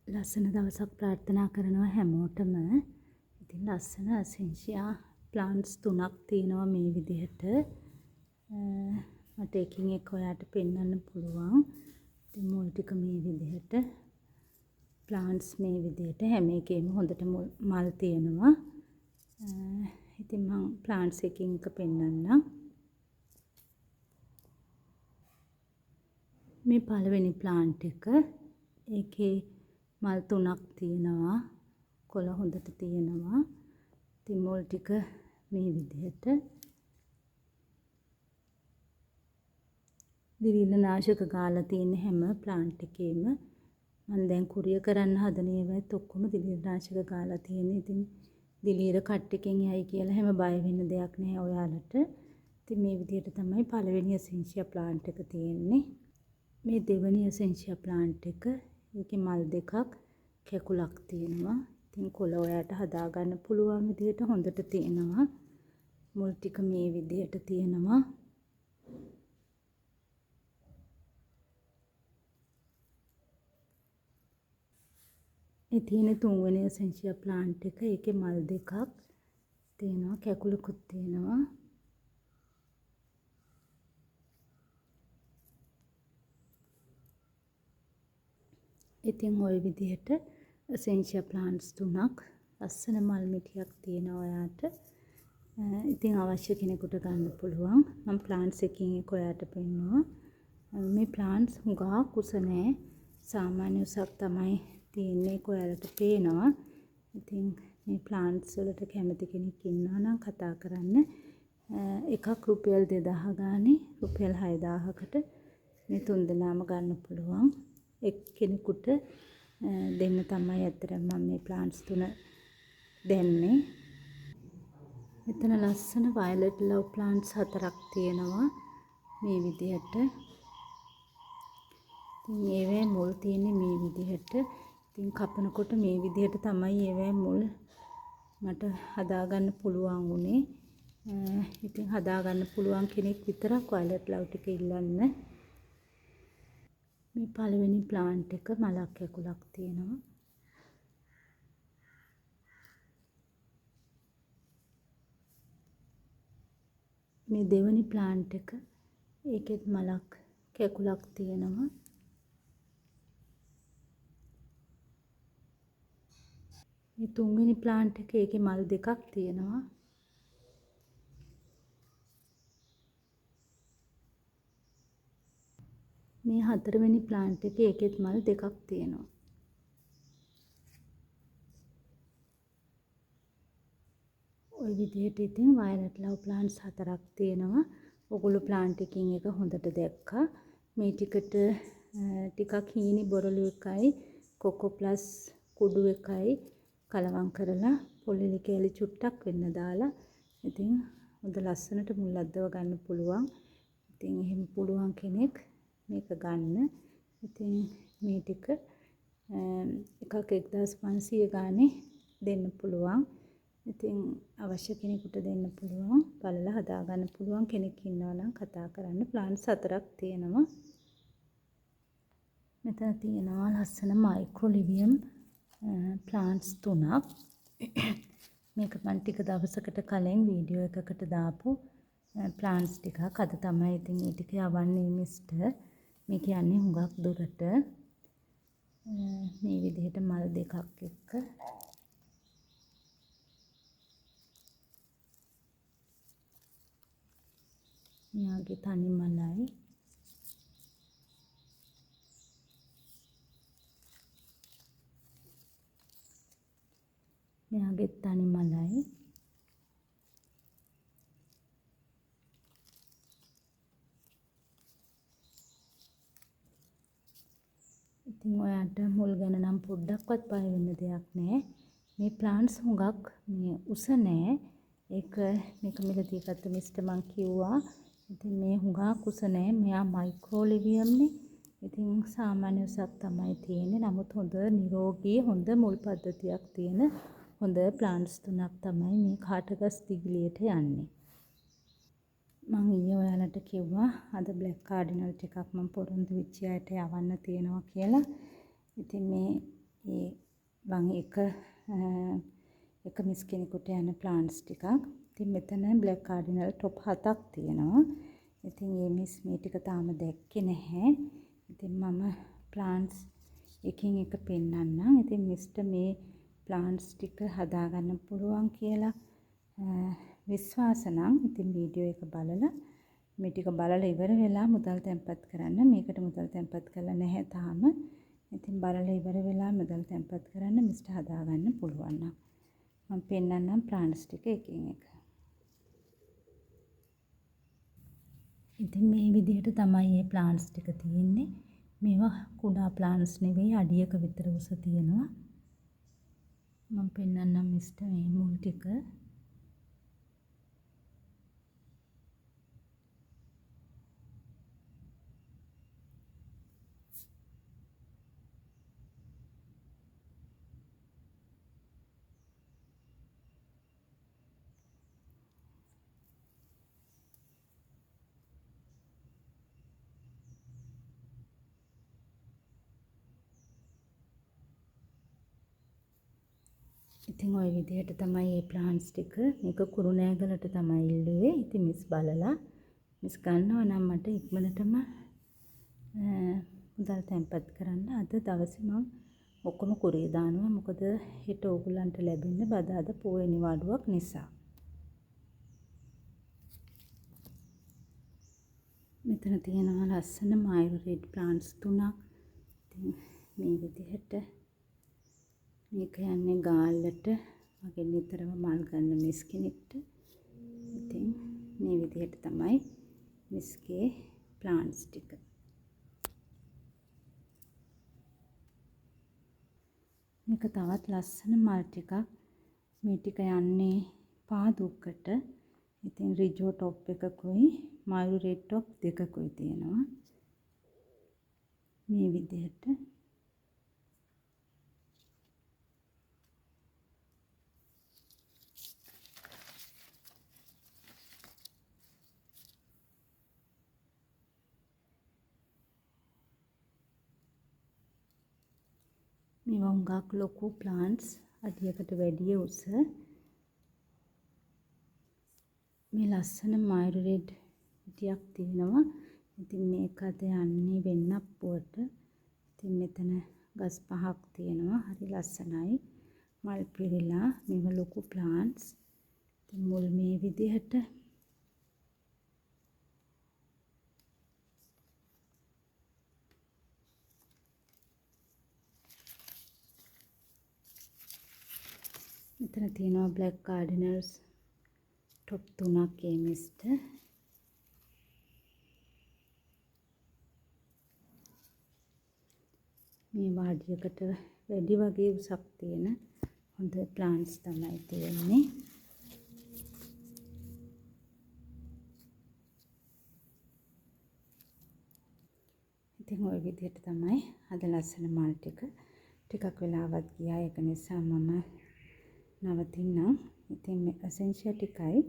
ලස්සන දවසක් ප්‍රාර්ථනා කරනවා හැමෝටම. ඉතින් ලස්සන අසෙන්ෂියා ප්ලාන්ට්ස් 3ක් තියෙනවා මේ විදිහට. මට එකින් එක ඔයාට පෙන්වන්න පුළුවන්. ඉතින් මුල් ටික මේ විදිහට. ප්ලාන්ට්ස් මේ විදිහට හැම එකේම හොඳට මල් තියෙනවා. ඉතින් මම ප්ලාන්ට්ස් එකින් එක පෙන්වන්නම්. මේ පළවෙනි ප්ලාන්ට් එක. ඒකේ මල් 3ක් තියෙනවා. කොළ හොඳට තියෙනවා. ඉතින් මුල් ටික මේ විදිහට. දිලිඳුනාශක ගාලා තියෙන හැම ප්ලාන්ට් එකේම මම දැන් කුරිය කරන්න හදන ඒවාත් ඔක්කොම දිලිඳුනාශක ගාලා තියෙන. ඉතින් දිලීර කට් එකෙන් යයි කියලා හැම බය වෙන්න දෙයක් නැහැ ඔයාලට. ඉතින් මේ විදිහට තමයි පළවෙනි එසෙන්ෂියා ප්ලාන්ට් එක තියෙන්නේ. මේ දෙවෙනි එසෙන්ෂියා ප්ලාන්ට් එක. ඒකේ මල් දෙකක් කැකුලක් තියෙනවා. ඉතින් කොළ ඔයාට හදාගන්න පුළුවන් විදිහට හොඳට තියෙනවා. මුල් ටික මේ විදිහට තියෙනවා. මේ තියෙන තුන්වෙනි එසෙන්ෂියා ප්ලාන්ට් එක. ඒකේ මල් දෙකක් තියෙනවා. කැකුලකුත් තියෙනවා. ඉතින් ওই විදිහට එසෙන්ෂියා ප්ලාන්ට්ස් 3ක් ලස්සන මල් මිටියක් තියෙනවා ඔයාට. ඉතින් අවශ්‍ය කෙනෙකුට ගන්න පුළුවන්. මම ප්ලාන්ට්ස් එකින් එක ඔයාට පෙන්නුවා. මේ ප්ලාන්ට්ස් හුඟා කුස නැහැ. සාමාන්‍ය උසක් තමයි තියෙන්නේ. ඔයාලට පේනවා. ඉතින් මේ ප්ලාන්ට්ස් වලට කැමති කෙනෙක් ඉන්නවා නම් කතා කරන්න. එකක් රුපියල් 2000 ගානේ රුපියල් 6000කට මේ තුන් දෙනාම ගන්න පුළුවන්. එක්කෙනෙකුට දෙන්න තමයි ඇත්තටම මම මේ ප්ලාන්ට්ස් 3 දෙන්නේ. මෙතන ලස්සන violet love plants 4ක් තියෙනවා මේ විදිහට. ඉතින් ඒවේ මුල් තියෙන්නේ මේ විදිහට. ඉතින් කපනකොට මේ විදිහට තමයි ඒවේ මුල් මට හදාගන්න පුළුවන් වුණේ. ඉතින් හදාගන්න පුළුවන් කෙනෙක් විතරක් violet love ටික ඉල්ලන්න. මේ පළවෙනි ප්ලාන්ට් එක මලක් කැකුලක් තියෙනවා. මේ දෙවෙනි ප්ලාන්ට් එක. ඒකෙත් මලක් කැකුලක් තියෙනවා. මේ තුන්වෙනි ප්ලාන්ට් එක. ඒකේ මල් දෙකක් තියෙනවා. මේ හතරවෙනි ප්ලාන්ට් එක. ඒකෙත් මල් දෙකක් තියෙනවා. ওই විදිහට ඉතින් violet love plants 4ක් තියෙනවා. ඔගොල්ලෝ ප්ලාන්ට් එකින් එක හොඳට දැක්කා. මේ ටිකට ටිකක් හීනි බොරළු එකයි කොකෝ ප්ලස් කුඩු එකයි කලවම් කරලා පොල්ලෙලි කෑලි චුට්ටක් වෙන්න දාලා ඉතින් හොඳ ලස්සනට මුල් අද්දව ගන්න පුළුවන්. ඉතින් එහෙම පුළුවන් කෙනෙක් මේක ගන්න. ඉතින් මේ ටික එකක් 1500 ගානේ දෙන්න පුළුවන්. ඉතින් අවශ්‍ය කෙනෙකුට දෙන්න පුළුවන්. බලලා හදාගන්න පුළුවන් කෙනෙක් ඉන්නවා නම් කතා කරන්න. ප්ලාන්ට්ස් 4ක් තියෙනවා. මෙතන තියෙනවා ලස්සන මයික්‍රොලිවියම් ප්ලාන්ට්ස් 3ක්. මේක මම ටික දවසකට කලින් වීඩියෝ එකකට දාපු ප්ලාන්ට්ස් ටිකක්. අද තමයි ඉතින් මේ ටික යවන්නේ මිස්ටර්. මේ කියන්නේ හුඟක් දුරට මේ විදිහට මල් දෙකක් එක්ක මෙයාගේ තනි මලයි මෙයාගේ තනි මලයි ඉතින් ඔයාට මුල් ගැන නම් පොඩ්ඩක්වත් බය වෙන්න දෙයක් නැහැ. මේ ප්ලාන්ට්ස් හුඟක් මේ උස නැහැ. මේක මිලදී ගත්ත මිස්ටර් මං කිව්වා. ඉතින් මේ හුඟක් උස නැහැ. මෙයා මයික්‍රෝලිවියම්නේ. ඉතින් සාමාන්‍ය උසක් තමයි තියෙන්නේ. නමුත් හොඳ නිරෝගී හොඳ මුල් පද්ධතියක් තියෙන හොඳ ප්ලාන්ට්ස් 3ක් තමයි මේ කාටගස් දිගලියට යන්නේ. මම ඊයේ ඔයාලට කිව්වා අද බ්ලැක් කාඩිනල් ටිකක් මම පොරොන්දු වෙච්ච අයට යවන්න තියෙනවා කියලා. ඉතින් මේ ඒ වං එක මිස් කෙනෙකුට යන ප්ලාන්ට්ස් ටිකක්. ඉතින් මෙතන බ්ලැක් කාඩිනල් টොප් 7ක් තියෙනවා. ඉතින් මේ මිස් මේ ටික තාම දැක්කේ නැහැ. ඉතින් මම ප්ලාන්ට්ස් එකින් එක පෙන්නන්නම්. ඉතින් මිස්ට මේ ප්ලාන්ට්ස් ටික හදාගන්න පුළුවන් කියලා විශ්වාස නම් ඉතින් වීඩියෝ එක බලලා මේ ටික බලලා ඉවර වෙලා මුදල් තැන්පත් කරන්න. මේකට මුදල් තැන්පත් කරලා නැහැ තාම. ඉතින් බලලා ඉවර වෙලා මුදල් තැන්පත් කරන්න මිස්ට හදාගන්න පුළුවන් නම් මම පෙන්නන්නම් ප්ලාන්ට්ස් ටික එකින් එක. ඉතින් මේ විදිහට තමයි මේ ප්ලාන්ට්ස් ටික තියෙන්නේ. මේවා කුඩා ප්ලාන්ට්ස් නෙවෙයි අඩියක විතර උස තියෙනවා. මම පෙන්නන්නම් මිස්ට මේ මුල් ටික. ඉතින් ওই විදිහට තමයි මේ ප්ලාන්ට්ස් ටික මේක කුරුණෑගලට තමයි ඉල්ලුවේ. ඉතින් මිස් බලලා මිස් ගන්නවා නම් මට ඉක්මනටම මුදල් තැන්පත් කරන්න. අද දවසේ මම ඔක්කොම කුරිය දානවා. මොකද හෙට ඕගොල්ලන්ට ලැබෙන්නේ බදාදා පොයේ නිවාඩුවක් නිසා. මෙතන තියෙනවා ලස්සන මයුර රෙඩ් ප්ලාන්ට්ස් 3ක්. ඉතින් මේ විදිහට මේක යන්නේ ගාල්ලට මගේ නිතරම මල් ගන්න මිස් කෙනෙක්ට. ඉතින් මේ විදිහට තමයි මිස්ගේ ප්ලාන්ට්ස් ටික. මේක තවත් ලස්සන මල් ටිකක්. මේ ටික යන්නේ පාදුක්කට. ඉතින් රිජෝ টොප් එකකුයි මයුර රෙඩ් টොප් දෙකකුයි තියෙනවා. මේ විදිහට මේවා හුඟක් ලොකු ප්ලාන්ට්ස් අඩියකට වැඩිය උස. මේ ලස්සන මයුර රෙඩ් ටිකක් තියෙනවා. ඉතින් මේක අද යන්නේ වෙන්නප්පුවට. ඉතින් මෙතන ගස් 5ක් තියෙනවා. හරි ලස්සනයි. මල් පිරීලා මේව ලොකු ප්ලාන්ට්ස්. ඉතින් මුල් මේ විදිහට මෙතන තියෙනවා බ්ලැක් කාඩිනල්ස් টොප් 3ක් ඒ මිස්ට. මේ වාඩියකට වැඩි වගේ උසක් තියෙන හොඳ ප්ලාන්ට්ස් තමයි තියෙන්නේ. ඉතින් ওই විදිහට තමයි අද ලස්සන මල් ටිකක් වෙලාවක් ගියා. ඒක නිසා මම නවතින්නම්. ඉතින් මේ ඇසෙන්ෂියා ටිකයි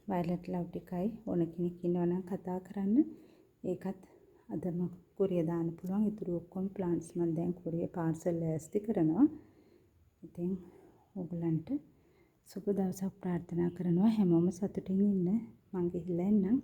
වයලට් ලව් ටිකයි ඕන කෙනෙක් ඉන්නවා නම් කතා කරන්න. ඒකත් අදම කුරිය දාන්න පුළුවන්. ඉතුරු ඔක්කොම ප්ලාන්ට්ස් මම දැන් කුරිය පාර්සල් ලෑස්ති කරනවා. ඉතින් ඔයගලන්ට සුබ දවසක් ප්‍රාර්ථනා කරනවා. හැමෝම සතුටින් ඉන්න. මං ගිහිල්ලා එන්නම්.